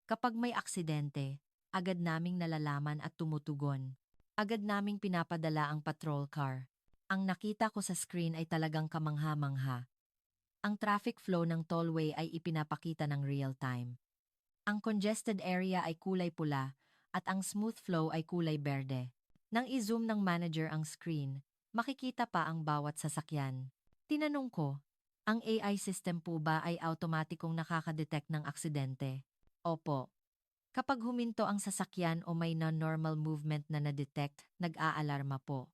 Kapag may aksidente, agad naming nalalaman at tumutugon. Agad naming pinapadala ang patrol car. Ang nakita ko sa screen ay talagang kamangha-mangha. Ang traffic flow ng tollway ay ipinapakita ng real time. Ang congested area ay kulay pula at ang smooth flow ay kulay berde. Nang i-zoom ng manager ang screen, makikita pa ang bawat sasakyan. Tinanong ko, ang AI system po ba ay automatikong nakakadetect ng aksidente? Opo. Kapag huminto ang sasakyan o may non-normal movement na na-detect, nag-aalarma po.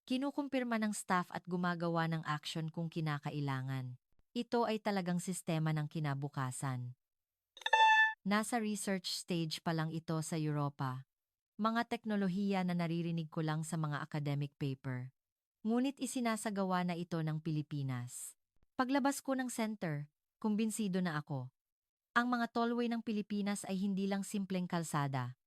Kinukumpirma ng staff at gumagawa ng action kung kinakailangan. Ito ay talagang sistema ng kinabukasan. Nasa research stage pa lang ito sa Europa. Mga teknolohiya na naririnig ko lang sa mga academic paper. Ngunit isinasagawa na ito ng Pilipinas. Paglabas ko ng center, kumbinsido na ako. Ang mga tollway ng Pilipinas ay hindi lang simpleng kalsada.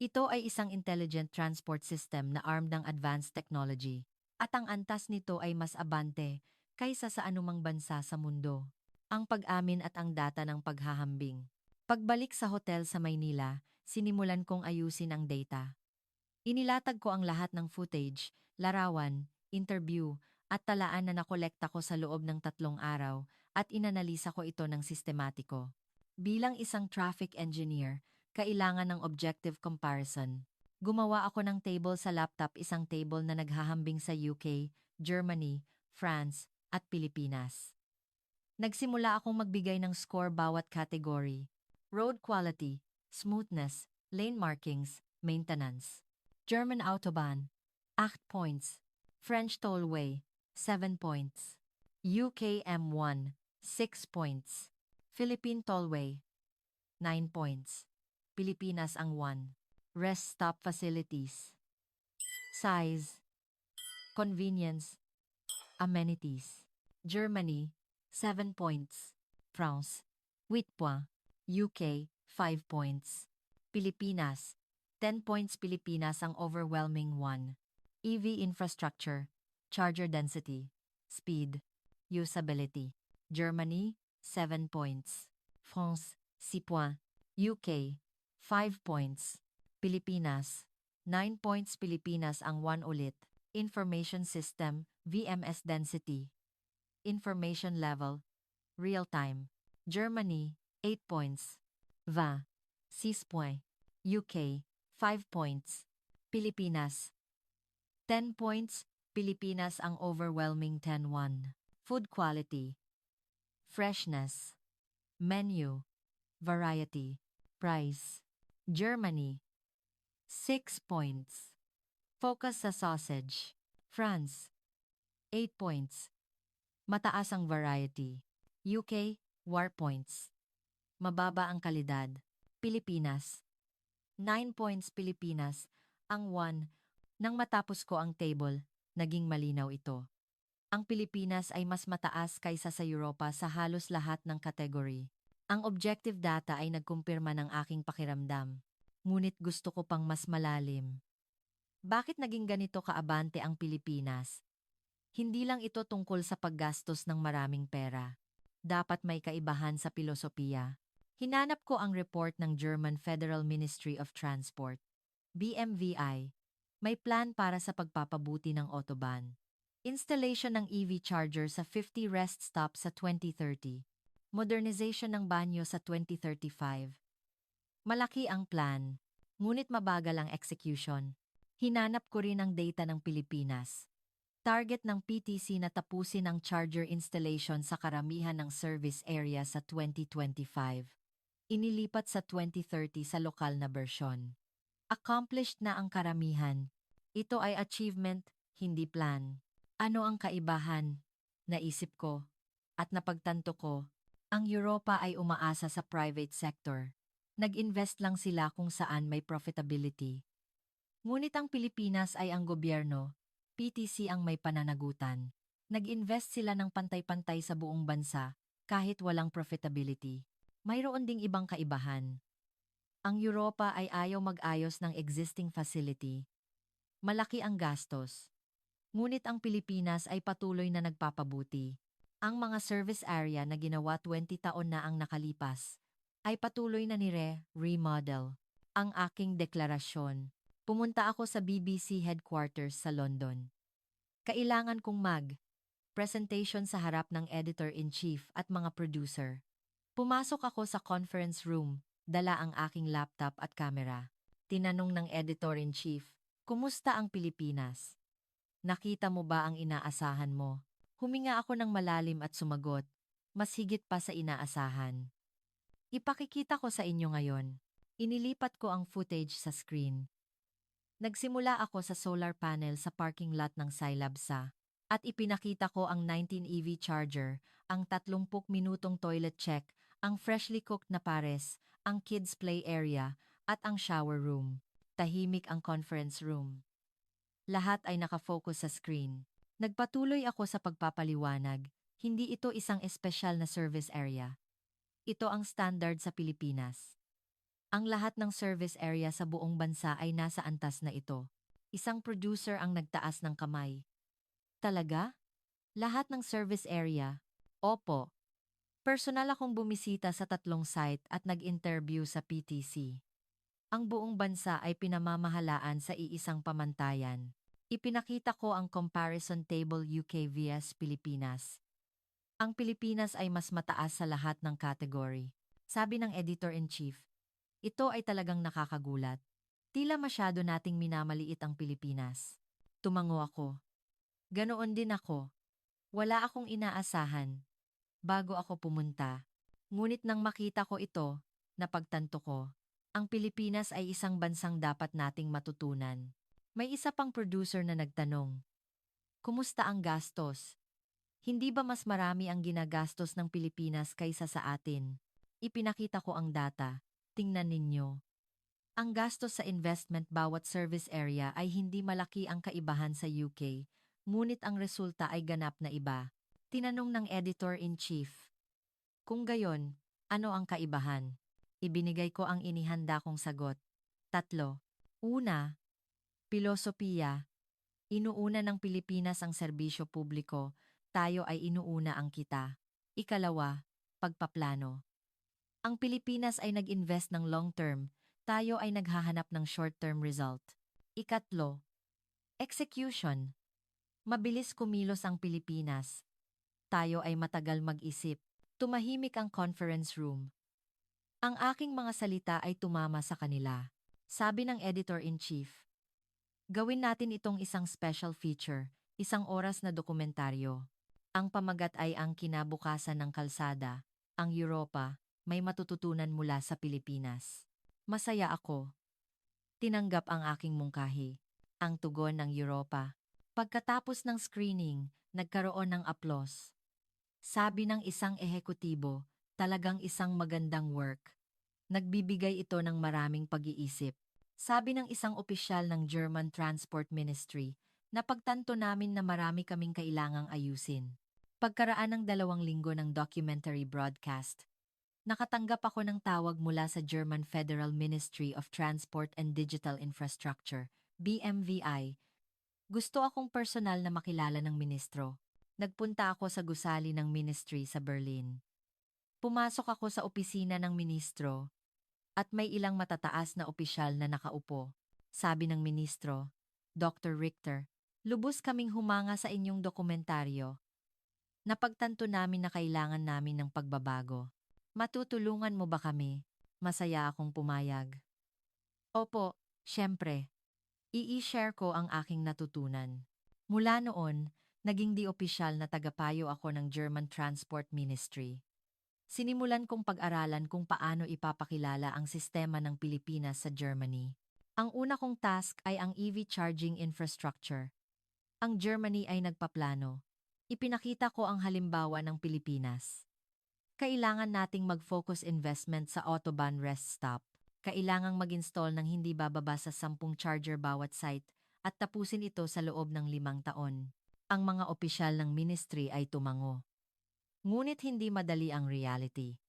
Ito ay isang intelligent transport system na armed ng advanced technology. At ang antas nito ay mas abante kaysa sa anumang bansa sa mundo. Ang pag-amin at ang data ng paghahambing. Pagbalik sa hotel sa Maynila, sinimulan kong ayusin ang data. Inilatag ko ang lahat ng footage, larawan, interview, at talaan na nakolekta ko sa loob ng 3 araw at inanalisa ko ito ng sistematiko. Bilang isang traffic engineer, kailangan ng objective comparison. Gumawa ako ng table sa laptop, isang table na naghahambing sa UK, Germany, France, at Pilipinas. Nagsimula akong magbigay ng score bawat category. Road quality, smoothness, lane markings, maintenance. German Autobahn, 8 points. French Tollway, 7 points. UK M1, 6 points. Philippine Tollway, 9 points. Pilipinas ang 1. Rest stop facilities. Size. Convenience. Amenities. Germany, 7 points. France, 8 points. UK, 5 points. Pilipinas, 10 points. Pilipinas ang overwhelming one. EV infrastructure, charger density, speed, usability. Germany, 7 points. France, 6 points. UK, 5 points. Pilipinas, 9 points. Pilipinas ang 1 ulit. Information system, VMS density. Information level, real time. Germany, 8 points. Va, 6 points. UK, 5 points. Pilipinas, 10 points. Pilipinas ang overwhelming 10-1. Food quality, freshness, menu, variety, price. Germany, 6 points. Focus sa sausage. France, 8 points. Mataas ang variety. UK, war points. Mababa ang kalidad. Pilipinas, 9 points. Pilipinas, ang 1. Nang matapos ko ang table, naging malinaw ito. Ang Pilipinas ay mas mataas kaysa sa Europa sa halos lahat ng kategory. Ang objective data ay nagkumpirma ng aking pakiramdam. Ngunit gusto ko pang mas malalim. Bakit naging ganito kaabante ang Pilipinas? Hindi lang ito tungkol sa paggastos ng maraming pera. Dapat may kaibahan sa pilosopiya. Hinanap ko ang report ng German Federal Ministry of Transport, BMWI. May plan para sa pagpapabuti ng autobahn. Installation ng EV charger sa 50 rest stops sa 2030. Modernization ng banyo sa 2035. Malaki ang plan, ngunit mabagal ang execution. Hinanap ko rin ang data ng Pilipinas. Target ng PTC na tapusin ang charger installation sa karamihan ng service area sa 2025. Inilipat sa 2030 sa lokal na bersyon. Accomplished na ang karamihan. Ito ay achievement, hindi plan. Ano ang kaibahan? Naisip ko. At napagtanto ko, ang Europa ay umaasa sa private sector. Nag-invest lang sila kung saan may profitability. Ngunit ang Pilipinas ay ang gobyerno, PTC ang may pananagutan. Nag-invest sila ng pantay-pantay sa buong bansa, kahit walang profitability. Mayroon ding ibang kaibahan. Ang Europa ay ayaw mag-ayos ng existing facility. Malaki ang gastos. Ngunit ang Pilipinas ay patuloy na nagpapabuti. Ang mga service area na ginawa 20 taon na ang nakalipas ay patuloy na remodel. Ang aking deklarasyon. Pumunta ako sa BBC headquarters sa London. Kailangan kong presentation sa harap ng editor-in-chief at mga producer. Pumasok ako sa conference room, dala ang aking laptop at camera. Tinanong ng editor-in-chief, "Kumusta ang Pilipinas? Nakita mo ba ang inaasahan mo?" Huminga ako ng malalim at sumagot, "Mas higit pa sa inaasahan." Ipakikita ko sa inyo ngayon. Inilipat ko ang footage sa screen. Nagsimula ako sa solar panel sa parking lot ng Silabsa at ipinakita ko ang 19 EV charger, ang 30 minutong toilet check, ang freshly cooked na pares, ang kids play area, at ang shower room. Tahimik ang conference room. Lahat ay nakafocus sa screen. Nagpatuloy ako sa pagpapaliwanag, hindi ito isang espesyal na service area. Ito ang standard sa Pilipinas. Ang lahat ng service area sa buong bansa ay nasa antas na ito. Isang producer ang nagtaas ng kamay. Talaga? Lahat ng service area? Opo. Personal akong bumisita sa 3 site at nag-interview sa PTC. Ang buong bansa ay pinamamahalaan sa iisang pamantayan. Ipinakita ko ang comparison table UK vs Pilipinas. Ang Pilipinas ay mas mataas sa lahat ng category. Sabi ng editor-in-chief, ito ay talagang nakakagulat. Tila masyado nating minamaliit ang Pilipinas. Tumango ako. Ganoon din ako. Wala akong inaasahan. Bago ako pumunta. Ngunit nang makita ko ito, napagtanto ko, ang Pilipinas ay isang bansang dapat nating matutunan. May isa pang producer na nagtanong, "Kumusta ang gastos? Hindi ba mas marami ang ginagastos ng Pilipinas kaysa sa atin?" Ipinakita ko ang data. Tingnan ninyo. Ang gastos sa investment bawat service area ay hindi malaki ang kaibahan sa UK, ngunit ang resulta ay ganap na iba. Tinanong ng editor-in-chief. Kung gayon, ano ang kaibahan? Ibinigay ko ang inihanda kong sagot. 3. Una, pilosopiya. Inuuna ng Pilipinas ang serbisyo publiko, tayo ay inuuna ang kita. Ikalawa, pagpaplano. Ang Pilipinas ay nag-invest ng long-term, tayo ay naghahanap ng short-term result. Ikatlo, execution. Mabilis kumilos ang Pilipinas. Tayo ay matagal mag-isip. Tumahimik ang conference room. Ang aking mga salita ay tumama sa kanila. Sabi ng editor-in-chief, gawin natin itong isang special feature, isang oras na dokumentaryo. Ang pamagat ay ang kinabukasan ng kalsada, ang Europa, may matututunan mula sa Pilipinas. Masaya ako. Tinanggap ang aking mungkahi. Ang tugon ng Europa. Pagkatapos ng screening, nagkaroon ng aplos. Sabi ng isang ehekutibo, talagang isang magandang work. Nagbibigay ito ng maraming pag-iisip. Sabi ng isang opisyal ng German Transport Ministry, napagtanto namin na marami kaming kailangang ayusin. Pagkaraan ng 2 linggo ng documentary broadcast, nakatanggap ako ng tawag mula sa German Federal Ministry of Transport and Digital Infrastructure, BMVI. Gusto akong personal na makilala ng ministro. Nagpunta ako sa gusali ng ministry sa Berlin. Pumasok ako sa opisina ng ministro at may ilang matataas na opisyal na nakaupo. Sabi ng ministro, Dr. Richter, lubos kaming humanga sa inyong dokumentaryo. Napagtanto namin na kailangan namin ng pagbabago. Matutulungan mo ba kami? Masaya akong pumayag. Opo, syempre. I-share ko ang aking natutunan. Mula noon, naging di-opisyal na tagapayo ako ng German Transport Ministry. Sinimulan kong pag-aralan kung paano ipapakilala ang sistema ng Pilipinas sa Germany. Ang una kong task ay ang EV charging infrastructure. Ang Germany ay nagpaplano. Ipinakita ko ang halimbawa ng Pilipinas. Kailangan nating mag-focus investment sa Autobahn rest stop. Kailangang mag-install ng hindi bababa sa 10 charger bawat site at tapusin ito sa loob ng 5 taon. Ang mga opisyal ng ministry ay tumango. Ngunit hindi madali ang reality.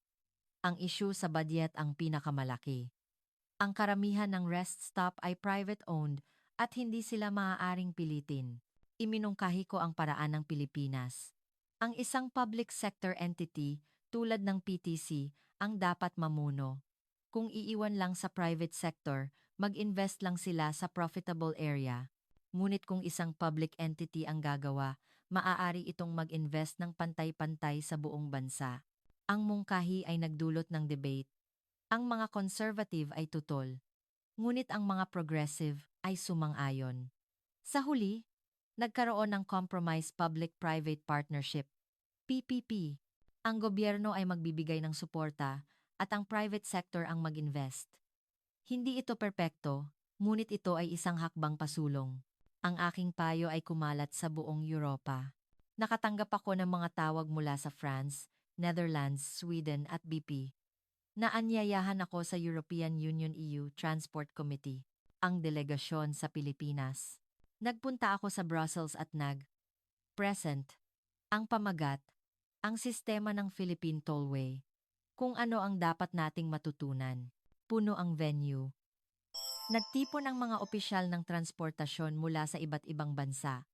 Ang issue sa budget ang pinakamalaki. Ang karamihan ng rest stop ay private-owned at hindi sila maaaring pilitin. Iminungkahi ko ang paraan ng Pilipinas. Ang isang public sector entity tulad ng PTC ang dapat mamuno. Kung iiwan lang sa private sector, mag-invest lang sila sa profitable area. Ngunit kung isang public entity ang gagawa, maaari itong mag-invest ng pantay-pantay sa buong bansa. Ang mungkahi ay nagdulot ng debate. Ang mga conservative ay tutol. Ngunit ang mga progressive ay sumang-ayon. Sa huli, nagkaroon ng Compromise Public-Private Partnership, PPP. Ang gobyerno ay magbibigay ng suporta at ang private sector ang mag-invest. Hindi ito perpekto, ngunit ito ay isang hakbang pasulong. Ang aking payo ay kumalat sa buong Europa. Nakatanggap ako ng mga tawag mula sa France, Netherlands, Sweden at BP. Naanyayahan ako sa European Union EU Transport Committee, ang delegasyon sa Pilipinas. Nagpunta ako sa Brussels at present. Ang pamagat, ang sistema ng Philippine Tollway. Kung ano ang dapat nating matutunan. Puno ang venue. Nagtipon ang mga opisyal ng transportasyon mula sa iba't ibang bansa.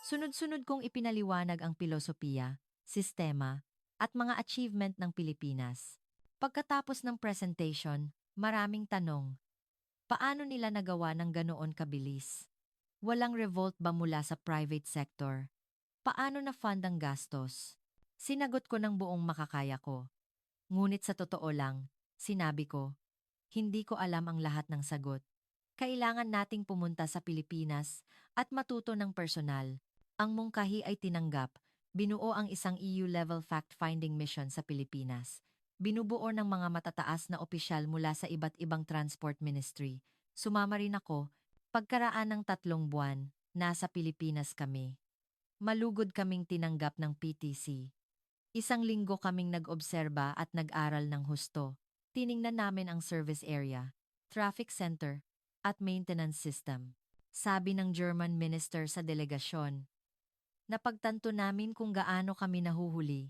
Sunod-sunod kong ipinaliwanag ang pilosopiya, sistema, at mga achievement ng Pilipinas. Pagkatapos ng presentation, maraming tanong. Paano nila nagawa ng ganoon kabilis? Walang revolt ba mula sa private sector? Paano na-fund ang gastos? Sinagot ko ng buong makakaya ko. Ngunit sa totoo lang, sinabi ko, hindi ko alam ang lahat ng sagot. Kailangan nating pumunta sa Pilipinas at matuto ng personal. Ang mungkahi ay tinanggap, binuo ang isang EU-level fact-finding mission sa Pilipinas. Binubuo ng mga matataas na opisyal mula sa iba't ibang transport ministry. Sumama rin ako, pagkaraan ng 3 buwan, nasa Pilipinas kami. Malugod kaming tinanggap ng PTC. 1 linggo kaming nag-obserba at nag-aral ng husto. Tiningnan namin ang service area. traffic center, at maintenance system. Sabi ng German minister sa delegasyon, napagtanto namin kung gaano kami nahuhuli.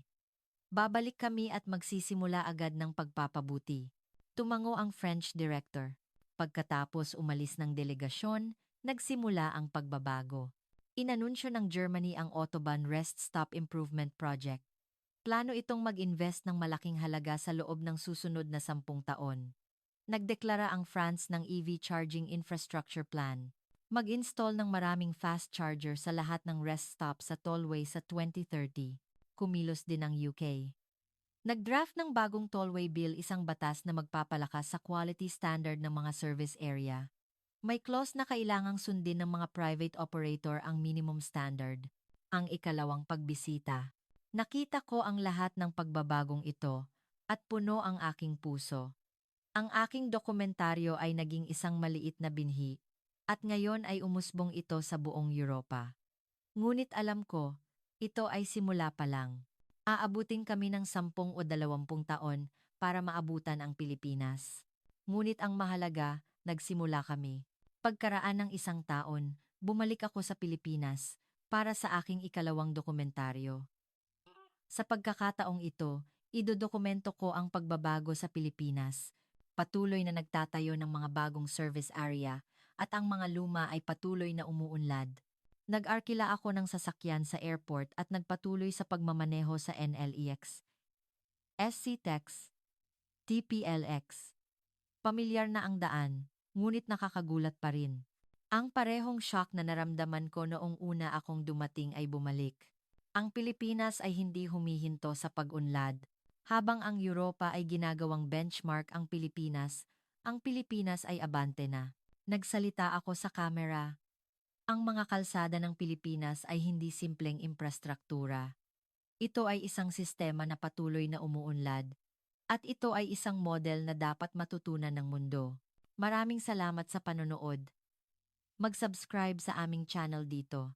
Babalik kami at magsisimula agad ng pagpapabuti. Tumango ang French director. Pagkatapos umalis ng delegasyon, nagsimula ang pagbabago. Inanunsyo ng Germany ang Autobahn Rest Stop Improvement Project. Plano itong mag-invest ng malaking halaga sa loob ng susunod na 10 taon. Nagdeklara ang France ng EV charging infrastructure plan. Mag-install ng maraming fast charger sa lahat ng rest stop sa tollway sa 2030. Kumilos din ang UK. Nag-draft ng bagong tollway bill, isang batas na magpapalakas sa quality standard ng mga service area. May clause na kailangang sundin ng mga private operator ang minimum standard. Ang ikalawang pagbisita. Nakita ko ang lahat ng pagbabagong ito at puno ang aking puso. Ang aking dokumentaryo ay naging isang maliit na binhi at ngayon ay umusbong ito sa buong Europa. Ngunit alam ko, ito ay simula pa lang. Aabutin kami ng 10 o 20 taon para maabutan ang Pilipinas. Ngunit ang mahalaga, nagsimula kami. Pagkaraan ng 1 taon, bumalik ako sa Pilipinas para sa aking ikalawang dokumentaryo. Sa pagkakataong ito, idodokumento ko ang pagbabago sa Pilipinas. Patuloy na nagtatayo ng mga bagong service area at ang mga luma ay patuloy na umuunlad. Nag-arkila ako ng sasakyan sa airport at nagpatuloy sa pagmamaneho sa NLEX, SC-TEX, TPLX. Pamilyar na ang daan, ngunit nakakagulat pa rin. Ang parehong shock na naramdaman ko noong una akong dumating ay bumalik. Ang Pilipinas ay hindi humihinto sa pag-unlad. Habang ang Europa ay ginagawang benchmark ang Pilipinas ay abante na. Nagsalita ako sa kamera. Ang mga kalsada ng Pilipinas ay hindi simpleng infrastruktura. Ito ay isang sistema na patuloy na umuunlad. At ito ay isang model na dapat matutunan ng mundo. Maraming salamat sa panonood. Mag-subscribe sa aming channel dito.